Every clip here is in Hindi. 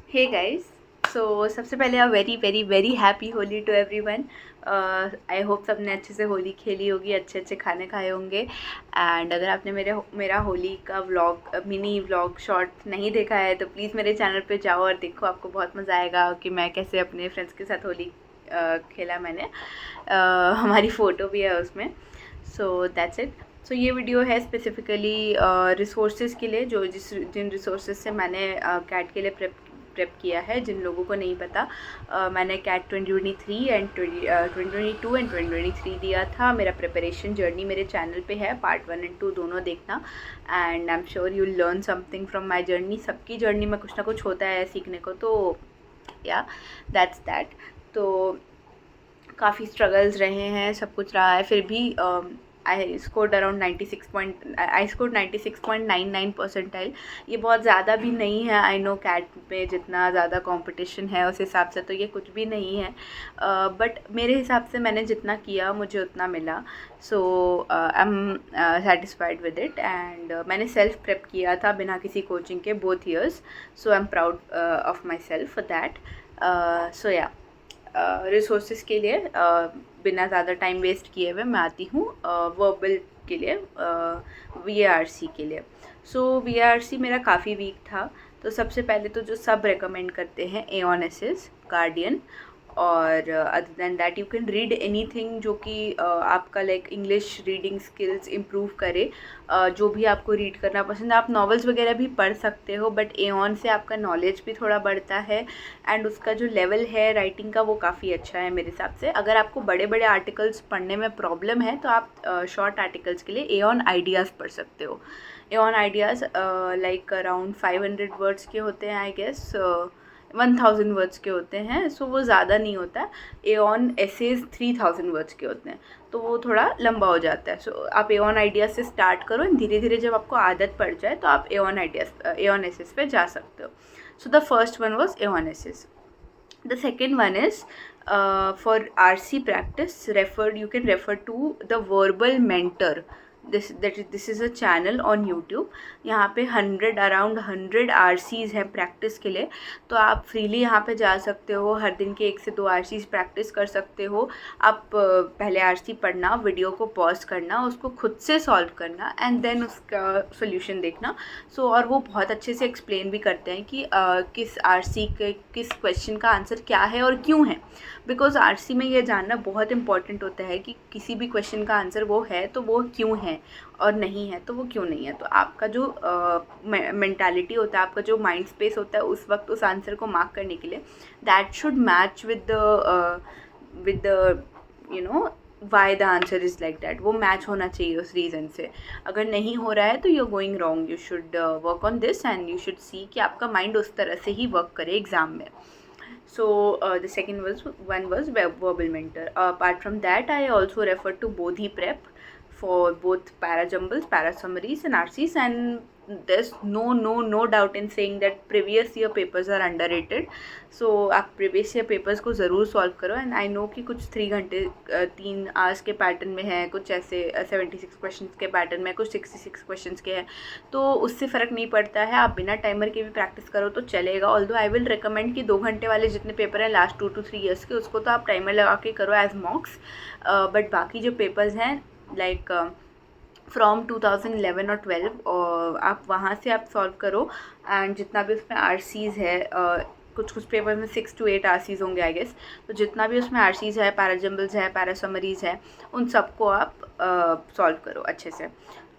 Hey guys. सो सबसे पहले very very very happy Holi to everyone. I hope सबने अच्छे से होली खेली होगी, अच्छे अच्छे खाने खाए होंगे। एंड अगर आपने मेरा होली का व्लॉग, मिनी व्लॉग शॉर्ट नहीं देखा है तो प्लीज़ मेरे चैनल पे जाओ और देखो, आपको बहुत मज़ा आएगा कि मैं कैसे अपने फ्रेंड्स के साथ होली खेला मैंने। हमारी फ़ोटो भी है उसमें। So that's it. सो ये वीडियो है स्पेसिफ़िकली रिसोर्सेज़ के लिए, जिन रिसोर्सेज से मैंने कैट के लिए प्रेप किया है। जिन लोगों को नहीं पता, मैंने कैट 2023 एंड 2022 एंड 2023 दिया था। मेरा प्रिपरेशन जर्नी मेरे चैनल पे है, पार्ट 1 एंड 2 दोनों देखना। And I am sure you learn something from my journey. सबकी जर्नी में कुछ ना कुछ होता है सीखने को, तो या दैट्स दैट। तो काफ़ी स्ट्रगल्स रहे हैं, सब कुछ रहा है, फिर भी आई स्कोर्ड अराउंड 96.99 परसेंटाइल। ये बहुत ज़्यादा भी नहीं है, आई नो कैट में जितना ज़्यादा कंपटीशन है उस हिसाब से तो ये कुछ भी नहीं है, बट मेरे हिसाब से मैंने जितना किया मुझे उतना मिला। So I am satisfied with it. And मैंने सेल्फ प्रेप किया था बिना किसी कोचिंग के, both years. So I am proud of my self for that. So या रिसोर्सेज के लिए बिना ज़्यादा टाइम वेस्ट किए हुए मैं आती हूँ वर्बल के लिए, VARC के लिए। सो VARC मेरा काफ़ी वीक था। तो सबसे पहले तो जो सब रेकमेंड करते हैं, एऑन एसेस, गार्डियन, और other than that you can read anything जो कि आपका like English reading skills improve करे। जो भी आपको रीड करना पसंद है, आप नॉवेल्स वगैरह भी पढ़ सकते हो, बट एऑन से आपका नॉलेज भी थोड़ा बढ़ता है। एंड उसका जो लेवल है राइटिंग का वो काफ़ी अच्छा है मेरे हिसाब से। अगर आपको बड़े बड़े आर्टिकल्स पढ़ने में प्रॉब्लम है तो आप शॉर्ट आर्टिकल्स के लिए एऑन आइडियाज़ पढ़ सकते हो। Aon ideas like around 500 words के होते हैं, आई गेस 1000 वर्ड्स के होते हैं। सो वो ज़्यादा नहीं होता है। एऑन एसेज 3000 वर्ड्स के होते हैं, तो वो थोड़ा लंबा हो जाता है। सो आप एऑन आइडियाज़ से स्टार्ट करो, धीरे धीरे जब आपको आदत पड़ जाए तो आप एऑन एसेज पे जा सकते हो। So the first one was Eonesis. The second one is for RC practice. You can refer to the Verbal Mentor. This is a channel on YouTube. यहाँ पे 100 RCs हैं प्रैक्टिस के लिए, तो आप फ्रीली यहाँ पे जा सकते हो। हर दिन के 1 से 2 RCs प्रैक्टिस कर सकते हो। आप पहले RC पढ़ना, वीडियो को पॉज करना, उसको खुद से सॉल्व करना, एंड देन उसका सोल्यूशन देखना। और वो बहुत अच्छे से एक्सप्लेन भी करते हैं कि किस RC के किस क्वेश्चन का आंसर क्या है और क्यों है। बिकॉज RC में ये जानना बहुत इंपॉर्टेंट होता है कि किसी भी क्वेश्चन का आंसर वो है तो वो क्यों है, और नहीं है तो वो क्यों नहीं है। तो आपका जो मेंटालिटी होता है, आपका जो माइंड स्पेस होता है उस वक्त उस आंसर को मार्क करने के लिए, that should match with the you know why the answer is like that. वो मैच होना चाहिए उस रीज़न से। अगर नहीं हो रहा है तो you are going wrong. You should work on this and you should see कि आपका माइंड उस तरह से ही वर्क करे एग्ज़ाम में। So the second one was verbal mentor. Apart from that, I also refer to Bodhi Prep for both para jumbles, para summaries, and RCs. And there's no doubt in saying that previous year papers are underrated. So आप previous year papers को ज़रूर solve करो। And I know कि कुछ 3 घंटे 3 आवर्स के पैटर्न में है, कुछ ऐसे 76 क्वेश्चंस के पैटर्न में, कुछ 66 क्वेश्चंस के हैं, तो उससे फ़र्क नहीं पड़ता है। आप बिना टाइमर के भी प्रैक्टिस करो तो चलेगा। ऑल्दो आई विल रिकमेंड कि 2 घंटे वाले जितने पेपर हैं लास्ट 2 to 3 ईयर्स के, उसको तो आप टाइमर लगा के करो एज मॉक्स। बट बाकी जो पेपर्स हैं लाइक फ्रॉम 2011 और 12, और आप वहाँ से आप सॉल्व करो। एंड जितना भी उसमें RCs है, कुछ पेपर में 6 to 8 RCs होंगे आई गेस। तो जितना भी उसमें RCs है, पैरा जम्बल्स है, पैरा समरीज है, उन सबको आप सॉल्व करो अच्छे से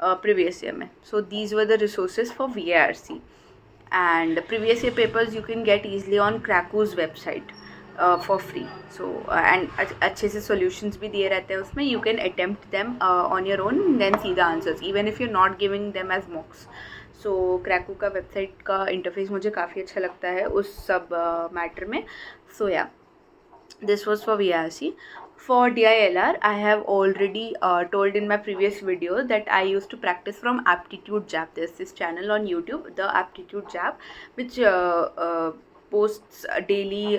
प्रीवियस ईयर में। So these were the resources for VARC। And previous year papers you can get easily on Cracku website for free. So and अच्छे से सॉल्यूशंस भी दिए रहते हैं उसमें। You can attempt them on your own, then see the answers even if you not giving them as mocks. So Cracku का वेबसाइट का इंटरफेस मुझे काफ़ी अच्छा लगता है उस सब मैटर में। सो या this was for VRC. For DILR, I have already told in my previous video that I used to practice from Aptitude Jab. There's this channel on YouTube, the Aptitude Jab, which posts daily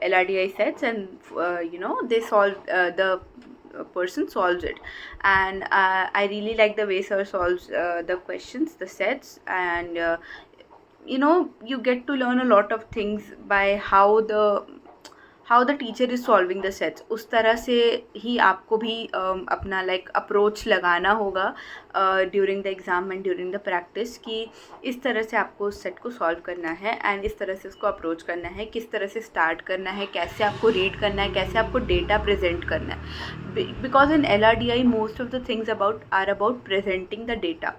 LRDI sets, and they solve the person solves it. And I really like the way sir solves the questions, the sets, and you get to learn a lot of things by how the teacher is solving the sets. उस तरह से ही आपको भी अपना लाइक अप्रोच लगाना होगा during the exam and during the practice, कि इस तरह से आपको उस सेट को सॉल्व करना है एंड इस तरह से उसको अप्रोच करना है, किस तरह से स्टार्ट करना है, कैसे आपको रीड करना है, कैसे आपको डेटा प्रेजेंट करना है, because in LRDI most of the things are about presenting the data,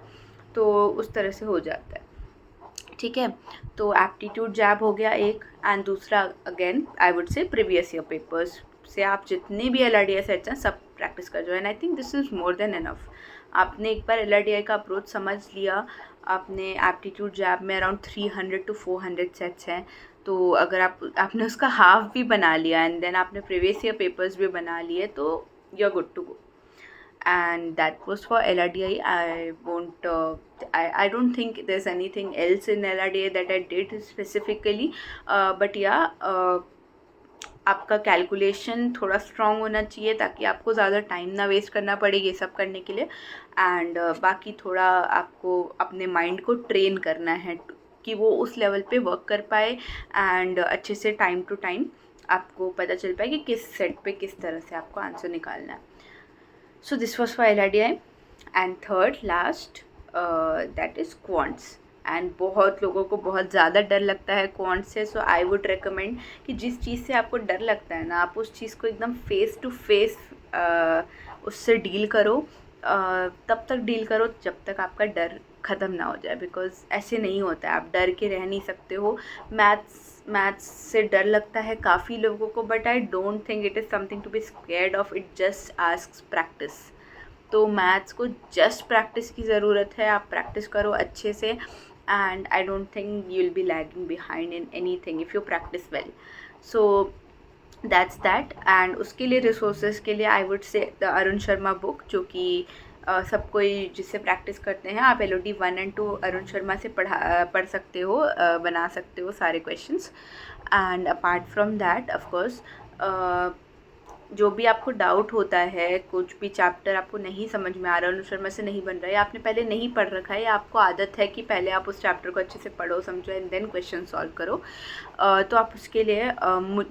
तो उस तरह से हो जाता है। ठीक है, तो एप्टीट्यूड जैब हो गया एक, एंड दूसरा अगेन आई वुड से प्रीवियस ईयर पेपर्स से आप जितने भी LRDI सेट्स हैं सब प्रैक्टिस कर जाओ, and I think this is more than enough. आपने एक बार LRDI का अप्रोच समझ लिया, आपने एप्टीट्यूड जैब में अराउंड 300 to 400 सेट्स हैं, तो अगर आपने उसका हाफ भी बना लिया एंड देन आपने प्रीवियस ईयर पेपर्स भी बना लिए, तो you are good to go. And that was for LRDI. I don't think there's anything else in LRDI that I did specifically, but yeah, आपका कैलकुलेशन थोड़ा स्ट्रॉन्ग होना चाहिए ताकि आपको ज़्यादा टाइम ना वेस्ट करना पड़े ये सब करने के लिए, एंड बाकी थोड़ा आपको अपने माइंड को ट्रेन करना है कि वो उस लेवल पे वर्क कर पाए, एंड अच्छे से टाइम टू टाइम आपको पता चल पाए कि किस सेट पे किस तरह से आपको आंसर निकालना है। So this was for LRDI, and third last that is quants, and बहुत लोगों को बहुत ज़्यादा डर लगता है क्वांट से, सो आई वुड रिकमेंड कि जिस चीज़ से आपको डर लगता है ना, आप उस चीज़ को एकदम फेस टू फेस उससे डील करो, तब तक डील करो जब तक आपका डर ख़त्म ना हो जाए, बिकॉज ऐसे नहीं होता है, आप डर के रह नहीं सकते हो। मैथ्स से डर लगता है काफ़ी लोगों को, but I don't think it is something to be scared of, it just asks practice. तो मैथ्स को जस्ट प्रैक्टिस की ज़रूरत है, आप प्रैक्टिस करो अच्छे से, and I don't think you will be lagging behind in anything if you practice well. So that's that, and उसके लिए रिसोर्सेज के लिए I would say the Arun Sharma book, जो कि सब कोई जिससे प्रैक्टिस करते हैं, आप LOD 1 and 2 अरुण शर्मा से पढ़ सकते हो, बना सकते हो सारे questions. And apart from that of course जो भी आपको डाउट होता है, कुछ भी चैप्टर आपको नहीं समझ में आ रहा है, अरुण शर्मा से नहीं बन रहा है, आपने पहले नहीं पढ़ रखा है, या आपको आदत है कि पहले आप उस चैप्टर को अच्छे से पढ़ो समझो एंड देन क्वेश्चन सॉल्व करो, तो आप उसके लिए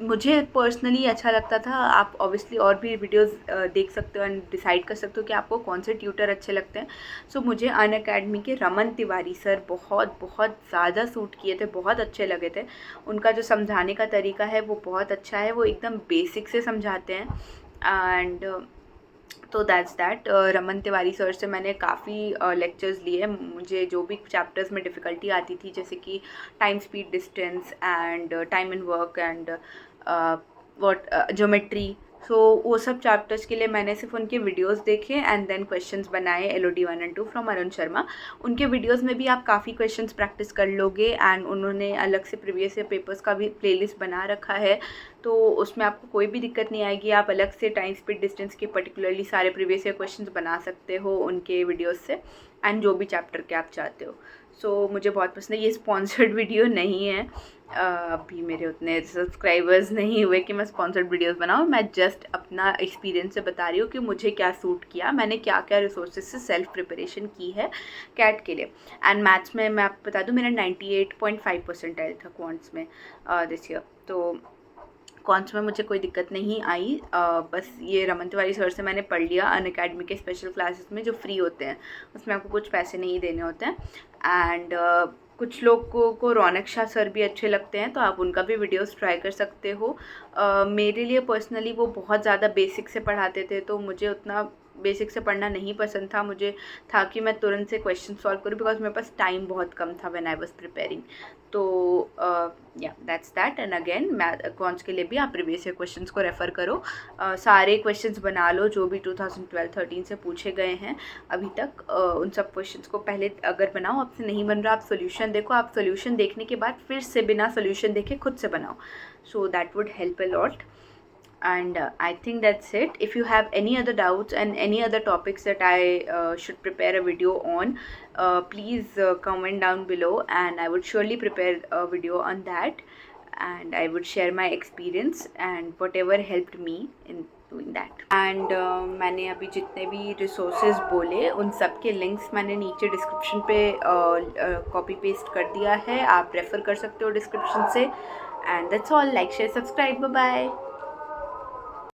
मुझे पर्सनली अच्छा लगता था। आप ऑब्वियसली और भी वीडियोस देख सकते हो एंड डिसाइड कर सकते हो कि आपको कौन से ट्यूटर अच्छे लगते हैं। सो मुझे अनअकैडमी के रमन तिवारी सर बहुत बहुत ज़्यादा सूट किए थे, बहुत अच्छे लगे थे। उनका जो समझाने का तरीका है वो बहुत अच्छा है, वो एकदम बेसिक से समझाते हैं, एंड तो that's that. Raman Tiwari sir से मैंने काफ़ी लेक्चर्स लिए। मुझे जो भी चैप्टर्स में डिफ़िकल्टी आती थी, जैसे कि time speed distance and time and work and geometry, so वो सब चैप्टर्स के लिए मैंने सिर्फ उनके वीडियोस देखे एंड देन क्वेश्चंस बनाए LOD 1 and 2 from Arun Sharma. उनके वीडियोस में भी आप काफ़ी क्वेश्चंस प्रैक्टिस कर लोगे, एंड उन्होंने अलग से प्रीवियस ईयर पेपर्स का भी प्लेलिस्ट बना रखा है, तो उसमें आपको कोई भी दिक्कत नहीं आएगी। आप अलग से टाइम स्पीड डिस्टेंस के पर्टिकुलरली सारे प्रीवियस ईयर क्वेश्चंस बना सकते हो उनके वीडियोज़ से, एंड जो भी चैप्टर के आप चाहते हो। सो मुझे बहुत पसंद है। ये स्पॉन्सर्ड वीडियो नहीं है, अभी मेरे उतने सब्सक्राइबर्स नहीं हुए कि मैं स्पॉन्सर्ड वीडियोस बनाऊँ। मैं जस्ट अपना एक्सपीरियंस से बता रही हूँ कि मुझे क्या सूट किया, मैंने क्या क्या रिसोर्सेज से सेल्फ प्रिपरेशन की है कैट के लिए। एंड मैथ्स में मैं आपको बता दूँ, मेरा 98.5 परसेंटाइल था क्वांट्स में दिस ईयर, तो क्वांट्स में मुझे कोई दिक्कत नहीं आई। बस ये रमन तिवारी सर से मैंने पढ़ लिया अनअकैडमी के स्पेशल क्लासेस में जो फ्री होते हैं, उसमें आपको कुछ पैसे नहीं देने होते हैं। एंड कुछ लोगों को रौनक शाह सर भी अच्छे लगते हैं, तो आप उनका भी वीडियोस ट्राई कर सकते हो। मेरे लिए पर्सनली वो बहुत ज़्यादा बेसिक से पढ़ाते थे, तो मुझे उतना बेसिक से पढ़ना नहीं पसंद था। मुझे था कि मैं तुरंत से क्वेश्चन सॉल्व करूँ, बिकॉज मेरे पास टाइम बहुत कम था व्हेन आई वाज प्रिपेयरिंग। तो या that's that. And again math cons के लिए भी आप प्रीवियस ईयर क्वेश्चंस को रेफ़र करो, सारे क्वेश्चंस बना लो जो भी 2012-13 से पूछे गए हैं अभी तक। उन सब क्वेश्चंस को पहले अगर बनाओ, आपसे नहीं बन रहा, आप सोल्यूशन देखो, आप सोल्यूशन देखने के बाद फिर से बिना सोल्यूशन देखे खुद से बनाओ, so that would help a lot. And I think that's it. If you have any other doubts and any other topics that I should prepare a video on, please comment down below, and I would surely prepare a video on that, and I would share my experience and whatever helped me in doing that. And मैंने अभी जितने भी रिसोर्सेज बोले उन सब के लिंक्स मैंने नीचे डिस्क्रिप्शन पे कॉपी पेस्ट कर दिया है, आप रेफ़र कर सकते हो डिस्क्रिप्शन से। And that's all, like share subscribe, bye bye.